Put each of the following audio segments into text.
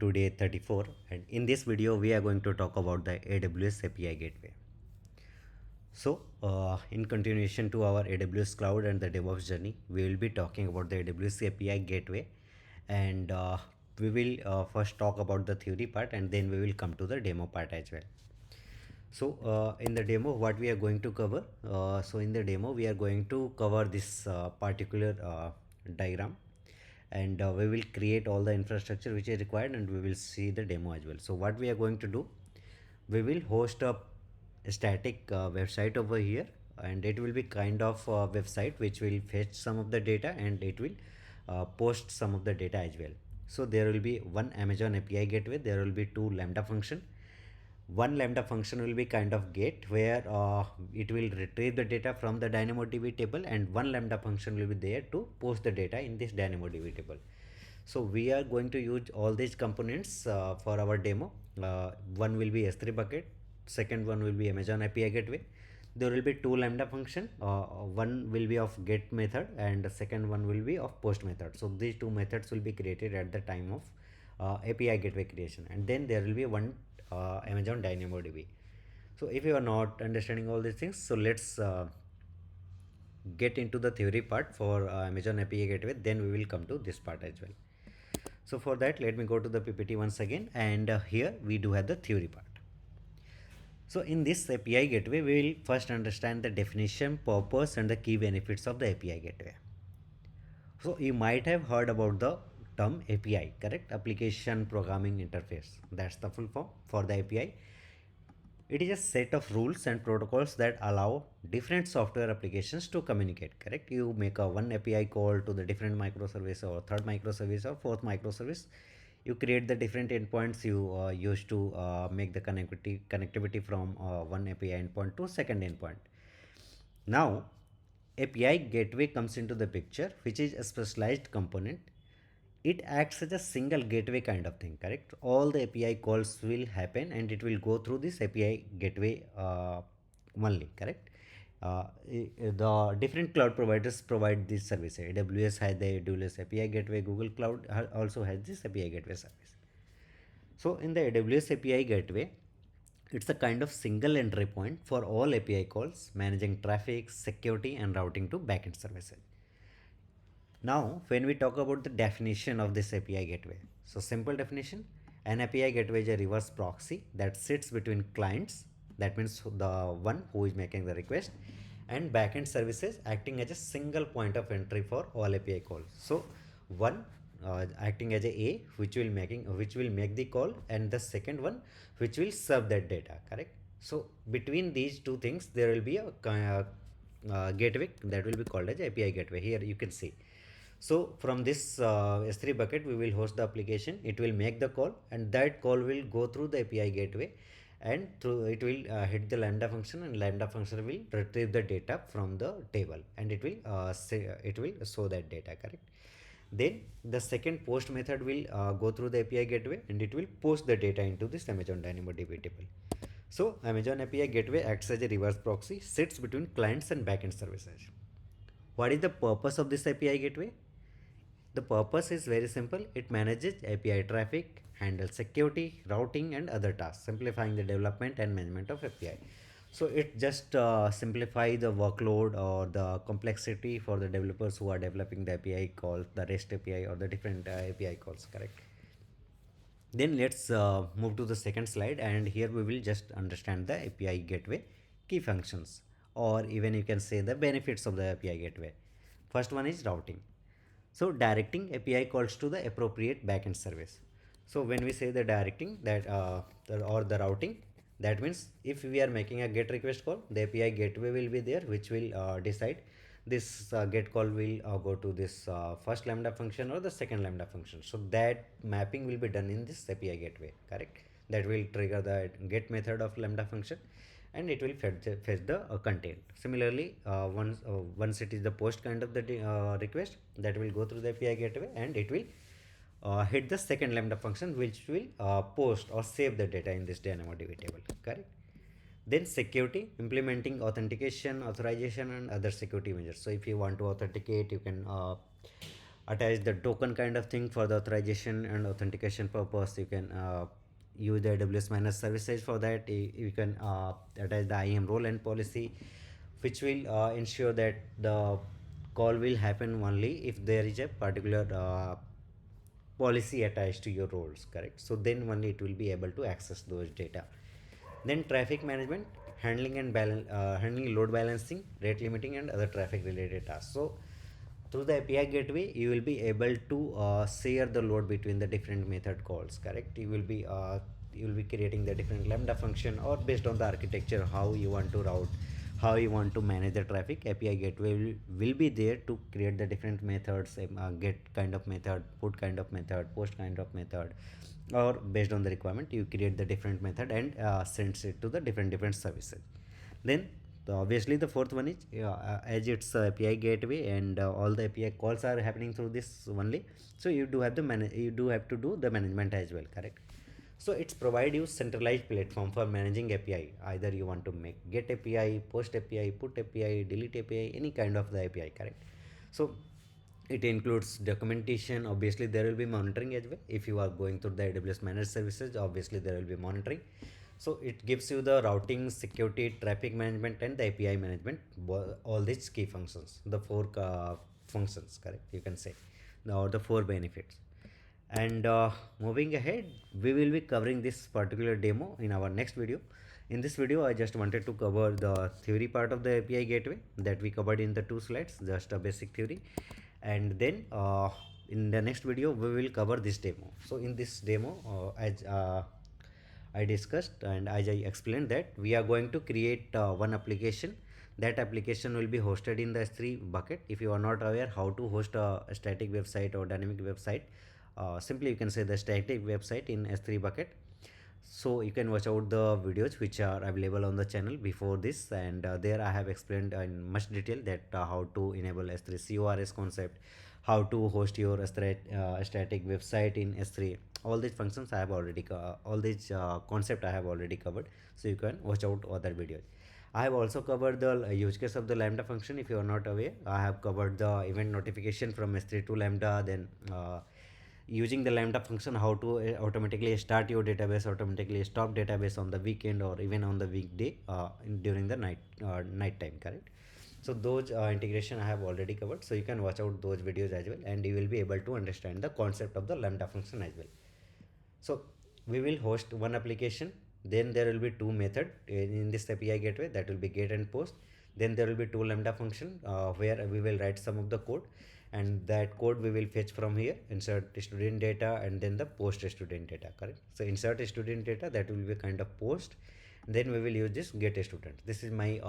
To day 34, and in this video we are going to talk about the AWS API Gateway. In continuation to our AWS Cloud and the DevOps journey, we will be talking about the AWS API Gateway, and we will first talk about the theory part, and then we will come to the demo part as well. In the demo, what we are going to cover? In the demo, we are going to cover this particular diagram, and we will create all the infrastructure which is required, and we will see the demo as well. So what we are going to do, we will host a static website over here, and it will be kind of a website which will fetch some of the data, and it will post some of the data as well. So there will be one Amazon API gateway, there will be two Lambda function. One Lambda function will be kind of get where it will retrieve the data from the DynamoDB table, and one Lambda function will be there to post the data in this DynamoDB table. So we are going to use all these components for our demo. One will be S3 bucket, second one will be Amazon API gateway. There will be two Lambda function, one will be of get method and the second one will be of post method. So these two methods will be created at the time of API gateway creation, and then there will be one Amazon DynamoDB. So if you are not understanding all these things, so let's get into the theory part for Amazon API Gateway, then we will come to this part as well. So for that, let me go to the PPT once again, and here we do have the theory part. So in this API Gateway, we will first understand the definition, purpose and the key benefits of the API Gateway. So you might have heard about the term API, correct? Application Programming Interface. That's the full form for the API. It is a set of rules and protocols that allow different software applications to communicate, correct? You make a one API call to the different microservice or third microservice or fourth microservice. You create the different endpoints you use to make the connectivity from one API endpoint to second endpoint. Now, API gateway comes into the picture, which is a specialized component. It acts as a single gateway kind of thing, correct? All the API calls will happen and it will go through this API gateway only, correct? The different cloud providers provide this service. AWS has the AWS API Gateway, Google Cloud also has this API Gateway service. So in the AWS API Gateway, it's a kind of single entry point for all API calls, managing traffic, security and routing to backend services. Now, when we talk about the definition of this API gateway, so simple definition, an API gateway is a reverse proxy that sits between clients, that means the one who is making the request, and backend services acting as a single point of entry for all API calls. So one acting as a which will make the call, and the second one which will serve that data, correct? So between these two things there will be a gateway that will be called as API gateway. Here you can see. So from this S3 bucket, we will host the application. It will make the call, and that call will go through the API gateway, and through it will hit the Lambda function, and Lambda function will retrieve the data from the table, and it will show that data, correct? Then the second post method will go through the API gateway, and it will post the data into this Amazon DynamoDB table. So Amazon API Gateway acts as a reverse proxy, sits between clients and backend services. What is the purpose of this API Gateway? The purpose is very simple. It manages API traffic, handles security, routing and other tasks, simplifying the development and management of API. So it just simplify the workload or the complexity for the developers who are developing the API calls, the REST API or the different API calls, correct? Then let's move to the second slide, and here we will just understand the API Gateway key functions, or even you can say the benefits of the API Gateway. First one is routing. So directing API calls to the appropriate backend service. So when we say the directing or the routing, that means if we are making a get request call, the API gateway will be there, which will decide this get call will go to this first Lambda function or the second Lambda function. So that mapping will be done in this API gateway, correct? That will trigger the get method of Lambda function, and it will fetch the content. Similarly, once it is the post kind of the request, that will go through the API gateway, and it will hit the second Lambda function, which will post or save the data in this DynamoDB table, correct? Then security, implementing authentication, authorization and other security measures. So if you want to authenticate, you can attach the token kind of thing for the authorization and authentication purpose. You can use the AWS managed services for that. You can attach the IAM role and policy, which will ensure that the call will happen only if there is a particular policy attached to your roles, correct? So then only it will be able to access those data. Then traffic management, handling load balancing, rate limiting, and other traffic related tasks. So through the API gateway, you will be able to share the load between the different method calls, correct? You will be creating the different Lambda function, or based on the architecture how you want to route, how you want to manage the traffic. API gateway will be there to create the different methods, get kind of method, put kind of method, post kind of method, or based on the requirement you create the different method and sends it to the different services. Then obviously the fourth one is, as it's API gateway and all the API calls are happening through this only, so you do have you do have to do the management as well, correct? So it's provide you centralized platform for managing API. Either you want to make get API, post API, put API, delete API, any kind of the API, correct? So it includes documentation. Obviously there will be monitoring as well. If you are going through the AWS managed services, obviously there will be monitoring. So it gives you the routing, security, traffic management, and the API management, all these key functions, the four functions, correct, you can say, or the four benefits. And moving ahead, we will be covering this particular demo in our next video. In this video, I just wanted to cover the theory part of the API gateway that we covered in the 2 slides, just a basic theory. And then in the next video, we will cover this demo. So in this demo, as I discussed and as I explained, that we are going to create one application. That application will be hosted in the S3 bucket. If you are not aware how to host a static website or dynamic website, simply you can say the static website in S3 bucket. So you can watch out the videos which are available on the channel before this, and there I have explained in much detail that how to enable S3 CORS concept, how to host your static website in S3. All these functions I have already all these concept I have already covered, so you can watch out other videos. I have also covered the use case of the Lambda function. If you are not aware, I have covered the event notification from S3 to Lambda, then using the Lambda function, how to automatically start your database, automatically stop database on the weekend or even on the weekday during the night time, correct? So those integration I have already covered, so you can watch out those videos as well, and you will be able to understand the concept of the Lambda function as well. So we will host one application, then there will be two method in this API gateway, that will be get and post. Then there will be two Lambda function where we will write some of the code, and that code we will fetch from here, insert student data, and then the post student data, correct? So insert student data, that will be kind of post. Then we will use this get a student. This is my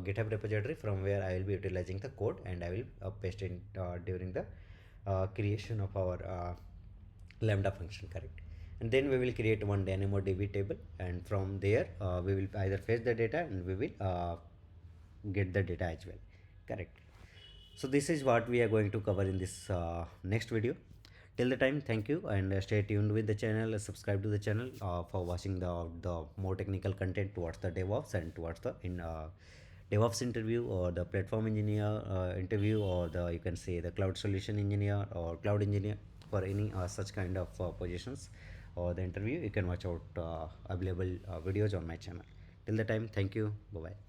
GitHub repository from where I will be utilizing the code, and I will paste it during the creation of our Lambda function, correct? And then we will create one DynamoDB table, and from there we will either fetch the data and we will get the data as well, correct? So this is what we are going to cover in this next video. Till the time, thank you, and stay tuned with the channel. Subscribe to the channel for watching the more technical content towards the DevOps and towards the DevOps interview, or the platform engineer interview, or the, you can say, the cloud solution engineer or cloud engineer. For any such kind of positions or the interview, you can watch out available videos on my channel. Till the time, thank you. Bye bye.